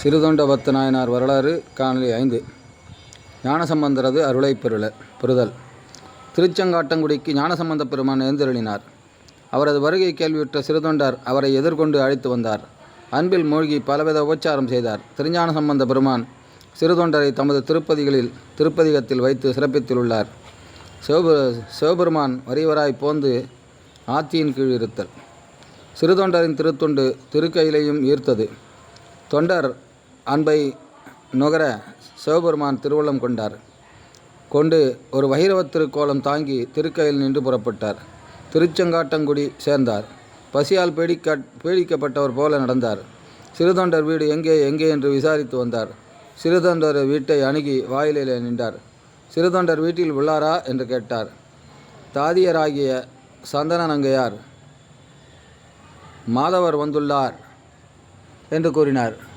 சிறுதொண்ட நாயனார் வரலாறு காணொலி 5. ஞானசம்பந்தரது அருளை பெறுதல். திருச்செங்காட்டங்குடிக்கு ஞானசம்பந்த பெருமான் எழுந்தருளினார். அவரது வருகை கேள்வியுற்ற சிறுதொண்டர் அவரை எதிர்கொண்டு அழைத்து வந்தார். அன்பில் மூழ்கி பலவித உபச்சாரம் செய்தார். திருஞான சம்பந்த பெருமான் சிறுதொண்டரை தமது திருப்பதிகத்தில் வைத்து சிறப்பித்துள்ளார். சிவபெருமான் வரிவராய் போந்து ஆத்தியின் கீழ் இருத்தல். சிறுதொண்டரின் திருத்தொண்டு திருக்கையிலையும் ஈர்த்தது. தொண்டர் அன்பை நுகர சிவபெருமான் திருவுள்ளம் கொண்டு ஒரு வைரவத் திருக்கோலம் தாங்கி திருக்கையில் நின்று புறப்பட்டார். திருச்செங்காட்டங்குடி சேர்ந்தார். பசியால் பீடிக்கப்பட்டவர் போல நடந்தார். சிறுதொண்டர் வீடு எங்கே என்று விசாரித்து வந்தார். சிறுதொண்டர் வீட்டை அணுகி வாயிலே நின்றார். சிறுதொண்டர் வீட்டில் உள்ளாரா என்று கேட்டார். தாதியராகிய சந்தனநங்கையார் மாதவர் வந்துள்ளார் என்று கூறினார்.